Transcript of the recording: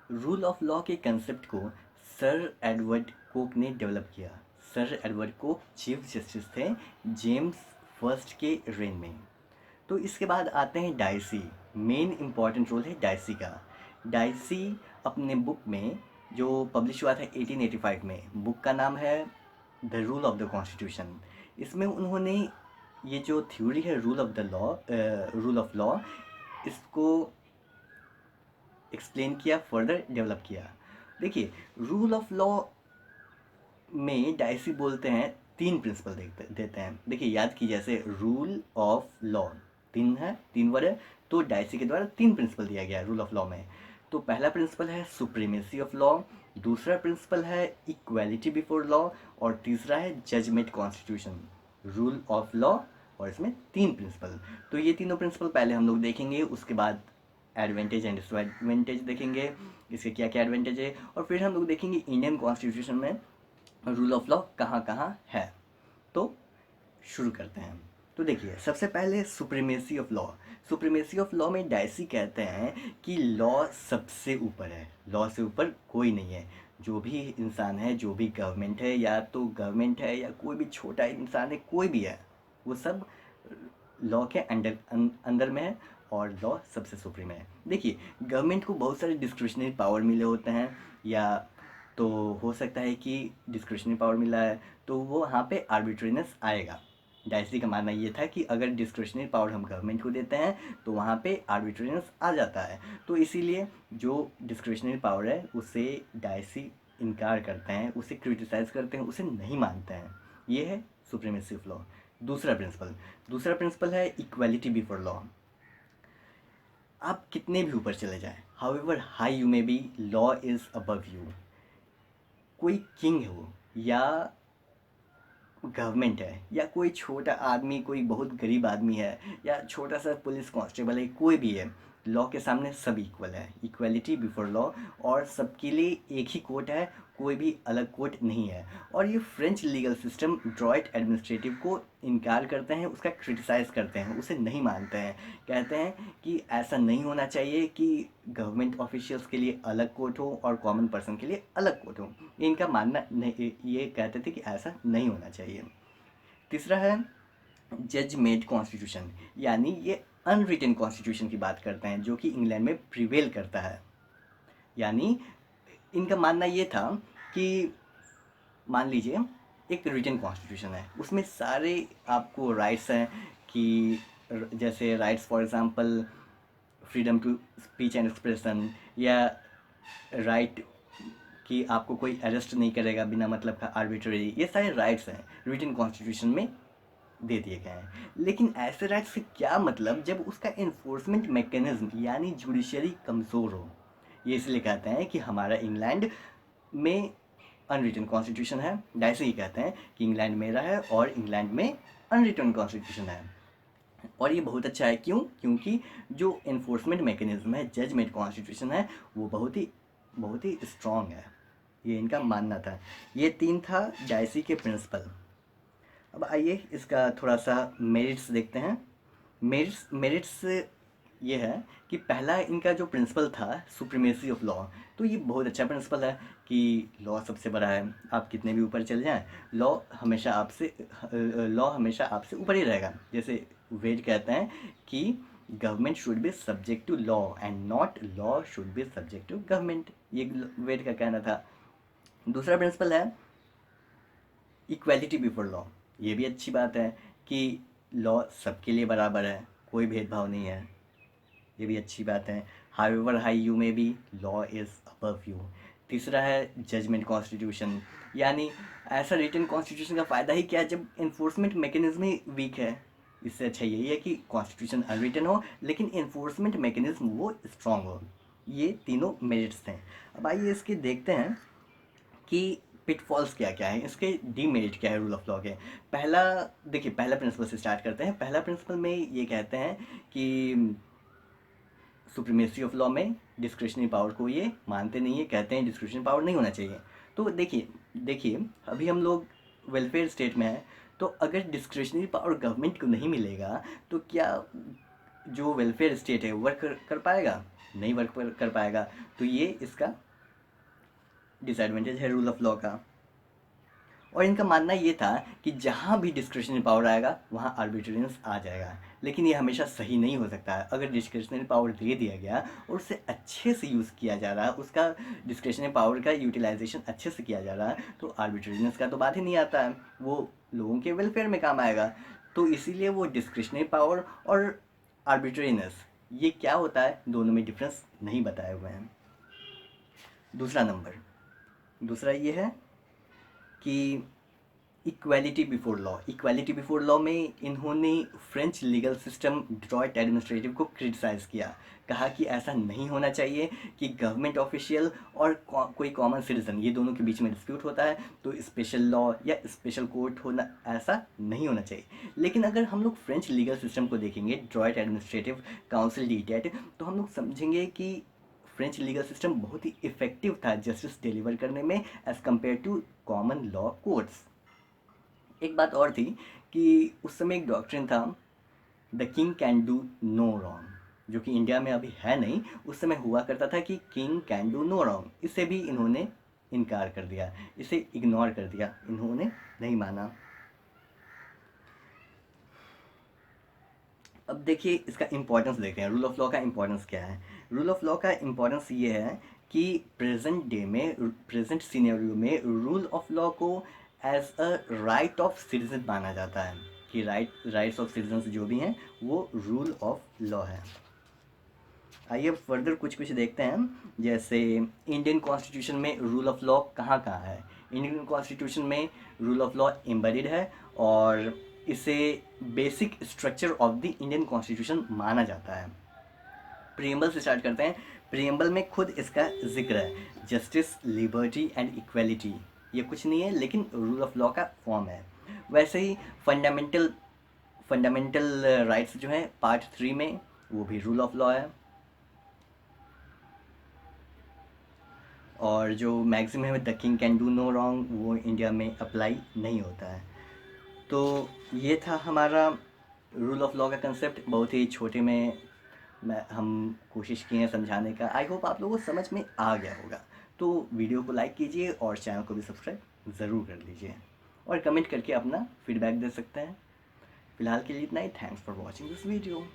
Rule of law के concept को sir Edward Coke ने डेवलप किया। Sir Edward Coke chief justice थे जेम्स फर्स्ट के रेन में। तो इसके बाद आते हैं डाइसी। मेन इम्पॉर्टेंट रोल है डाइसी का। डाइसी अपने बुक में जो पब्लिश हुआ था 1885 में, बुक का नाम है the rule of the constitution. इसमें उन्होंने ये जो थ्योरी है रूल ऑफ लॉ, इसको एक्सप्लेन किया, फर्दर डेवलप किया। देखिए, रूल ऑफ लॉ में डाइसी बोलते हैं तीन प्रिंसिपल देते हैं। देखिए, याद की जैसे रूल ऑफ लॉ तीन वर्ड है, तो डाइसी के द्वारा तीन प्रिंसिपल दिया गया है रूल ऑफ लॉ में। तो पहला प्रिंसिपल है सुप्रीमेसी ऑफ लॉ, दूसरा प्रिंसिपल है इक्वालिटी बिफोर लॉ, और तीसरा है judgement constitution. Rule of law, और इसमें तीन प्रिंसिपल। तो ये तीनों प्रिंसिपल पहले हम लोग देखेंगे, उसके बाद एडवांटेज एंड डिसएडवांटेज देखेंगे, इसके क्या क्या एडवांटेज है, और फिर हम लोग देखेंगे इंडियन कॉन्स्टिट्यूशन में रूल ऑफ लॉ कहाँ कहाँ है। तो शुरू करते हैं। तो देखिए, सबसे पहले supremacy of law. Supremacy of law में डाइसी कहते हैं कि लॉ सबसे ऊपर है, लॉ से ऊपर कोई नहीं है। जो भी इंसान है, जो भी गवर्नमेंट है, या तो गवर्नमेंट है या कोई भी छोटा इंसान है, कोई भी है, वो सब लॉ के अंदर में है, और लॉ सबसे सुप्रीम है। देखिए, गवर्नमेंट को बहुत सारे डिस्क्रिशनरी पावर मिले होते हैं, या तो हो सकता है कि डिस्क्रिशनरी पावर मिला है तो वो वहाँ पे आर्बिट्रेरीनेस आएगा। डाइसी का मानना ये था कि अगर डिस्क्रिशनरी पावर हम गवर्नमेंट को देते हैं तो वहाँ पे आर्बिट्रेरीनेस आ जाता है। तो इसीलिए जो डिस्क्रिशनरी पावर है उसे डाइसी इनकार करते हैं, उसे क्रिटिसाइज़ करते हैं, उसे नहीं मानते हैं। ये है सुप्रीमेसी ऑफ लॉ। दूसरा प्रिंसिपल है इक्वालिटी बिफोर लॉ। आप कितने भी ऊपर चले जाएं, however high you may be, law is above you. कोई किंग हो, या गवर्नमेंट है, या कोई छोटा आदमी, कोई बहुत गरीब आदमी है, या छोटा सा पुलिस कांस्टेबल है, कोई भी है, लॉ के सामने सब इक्वल है। इक्वलिटी बिफोर लॉ, और सबके लिए एक ही कोर्ट है, कोई भी अलग कोर्ट नहीं है। और ये French legal system Druitt administrative को इनकार करते हैं, उसका क्रिटिसाइज़ करते हैं, उसे नहीं मानते हैं। कहते हैं कि ऐसा नहीं होना चाहिए कि गवर्नमेंट ऑफिशियल्स के लिए अलग कोर्ट हो और कॉमन पर्सन के लिए अलग कोर्ट हो। इनका मानना नहीं, ये कहते थे कि ऐसा नहीं होना चाहिए। तीसरा है जज मेड कॉन्स्टिट्यूशन, यानी ये अनरिटन कॉन्स्टिट्यूशन की बात करते हैं जो कि इंग्लैंड में प्रिवेल करता है। यानी इनका मानना ये था कि मान लीजिए एक रिटन कॉन्स्टिट्यूशन है, उसमें सारे आपको राइट्स हैं, कि जैसे rights for example freedom to speech and expression, या राइट कि आपको कोई अरेस्ट नहीं करेगा बिना मतलब का आर्बिट्रेरी, ये सारे राइट्स हैं रिटन कॉन्स्टिट्यूशन में दे दिए गए हैं। लेकिन ऐसे राइट्स से क्या मतलब जब उसका इन्फोर्समेंट मैकेनिज्म यानी जुडिशरी कमज़ोर हो। ये इसलिए कहते हैं कि हमारा इंग्लैंड में अनरिटन कॉन्स्टिट्यूशन है। डाइसी ही कहते हैं कि इंग्लैंड मेरा है और इंग्लैंड में अनरिटन कॉन्स्टिट्यूशन है। और ये बहुत अच्छा है, क्यों? क्योंकि जो इन्फोर्समेंट मैकेनिज्म है, जजमेंट कॉन्स्टिट्यूशन है, वो बहुत ही स्ट्रॉन्ग है। ये इनका मानना था। ये तीन था डाइसी के प्रिंसिपल। अब आइए इसका थोड़ा सा मेरिट्स देखते हैं। मेरिट्स ये है कि पहला इनका जो प्रिंसिपल था सुप्रीमेसी ऑफ लॉ, तो ये बहुत अच्छा प्रिंसिपल है कि लॉ सबसे बड़ा है। आप कितने भी ऊपर चल जाएं, लॉ हमेशा आपसे ऊपर ही रहेगा। जैसे वेड कहते हैं कि government should be subject to law and not law should be subject to government, ये वेड का कहना था। दूसरा प्रिंसिपल है इक्वालिटी बिफोर लॉ। ये भी अच्छी बात है कि लॉ सबके लिए बराबर है, कोई भेदभाव नहीं है, ये भी अच्छी बात है। However high you may be, law is above you. तीसरा है जजमेंट कॉन्स्टिट्यूशन, यानी ऐसा रिटन कॉन्स्टिट्यूशन का फ़ायदा ही क्या है जब इन्फोर्समेंट मैकेनिज्म ही वीक है। इससे अच्छा यही है कि कॉन्स्टिट्यूशन अनरिटन हो लेकिन इन्फोर्समेंट मैकेनिज्म वो स्ट्रॉन्ग हो। ये तीनों मेरिट्स हैं। अब आइए इसके देखते हैं कि पिटफॉल्स क्या क्या है, इसके डीमेरिट क्या है रूल ऑफ लॉ के। पहला, देखिए पहला प्रिंसिपल से स्टार्ट करते हैं। पहला प्रिंसिपल में ये कहते हैं कि सुप्रीमेसी ऑफ लॉ में डिस्क्रिशनरी पावर को ये मानते नहीं है, कहते हैं डिस्क्रिशनरी पावर नहीं होना चाहिए। तो देखिए अभी हम लोग वेलफेयर स्टेट में हैं, तो अगर डिस्क्रिशनरी पावर गवर्नमेंट को नहीं मिलेगा तो क्या जो वेलफेयर स्टेट है वर्क कर पाएगा? नहीं वर्क कर पाएगा। तो ये इसका डिसएडवांटेज है रूल ऑफ लॉ का। और इनका मानना ये था कि जहाँ भी डिस्क्रिशनरी पावर आएगा वहाँ आर्बिट्रेरियंस आ जाएगा, लेकिन ये हमेशा सही नहीं हो सकता है। अगर डिस्क्रिशनरी पावर दे दिया गया और उससे अच्छे से यूज़ किया जा रहा है, उसका डिस्क्रिशनरी पावर का यूटिलाइजेशन अच्छे से किया जा रहा है, तो आर्बिट्रेरियंस का तो बात ही नहीं आता है, वो लोगों के वेलफेयर में काम आएगा। तो इसीलिए वो डिस्क्रिशनरी पावर और आर्बिट्रेरियंस ये क्या होता है, दोनों में डिफरेंस नहीं बताए हुए हैं। दूसरा ये है कि equality before law. Equality before law में इन्होंने French legal system Druitt administrative को क्रिटिसाइज़ किया, कहा कि ऐसा नहीं होना चाहिए कि गवर्नमेंट ऑफिशियल और कोई कॉमन सिटीजन, ये दोनों के बीच में डिस्प्यूट होता है तो स्पेशल लॉ या स्पेशल कोर्ट होना, ऐसा नहीं होना चाहिए। लेकिन अगर हम लोग फ्रेंच लीगल सिस्टम को देखेंगे, ड्रॉइट एडमिनिस्ट्रेटिव काउंसिल डीटेट, तो हम लोग समझेंगे कि फ्रेंच लीगल सिस्टम बहुत ही इफेक्टिव था जस्टिस डिलीवर करने में as compare to common law courts. एक बात और थी कि उस समय एक डॉक्ट्रिन था, the king can do no wrong, जो कि इंडिया में अभी है नहीं, उस समय हुआ करता था कि king can do no wrong. इसे भी इन्होंने इनकार कर दिया, इसे इग्नोर कर दिया, इन्होंने नहीं माना। अब देखिए इसका इम्पोर्टेंस देखते हैं, रूल ऑफ लॉ का इम्पोर्टेंस क्या है। रूल ऑफ लॉ का इम्पोर्टेंस ये है कि प्रेजेंट डे में, प्रेजेंट सिनेरियो में रूल ऑफ लॉ को as a right of citizen माना जाता है, कि राइट्स ऑफ सिटीजन जो भी हैं वो रूल ऑफ लॉ है। आइए फर्दर कुछ देखते हैं, जैसे इंडियन कॉन्स्टिट्यूशन में रूल ऑफ लॉ कहाँ कहाँ है। इंडियन कॉन्स्टिट्यूशन में रूल ऑफ लॉ एम्बेडेड है और इसे basic structure of the Indian constitution माना जाता है। प्रीएम्बल से स्टार्ट करते हैं। प्रीएम्बल में खुद इसका जिक्र है, जस्टिस, लिबर्टी एंड इक्वेलिटी। ये कुछ नहीं है लेकिन रूल ऑफ लॉ का फॉर्म है। वैसे ही फंडामेंटल राइट्स जो हैं पार्ट 3 में, वो भी रूल ऑफ लॉ है। और जो मैक्सिमम है the king can do no wrong, वो इंडिया में अप्लाई नहीं होता है। तो ये था हमारा रूल ऑफ लॉ का कंसेप्ट, बहुत ही छोटे में हम कोशिश किए हैं समझाने का। आई होप आप लोगों को समझ में आ गया होगा। तो वीडियो को लाइक कीजिए और चैनल को भी सब्सक्राइब ज़रूर कर लीजिए और कमेंट करके अपना फीडबैक दे सकते हैं। फिलहाल के लिए इतना ही। Thanks for watching this video.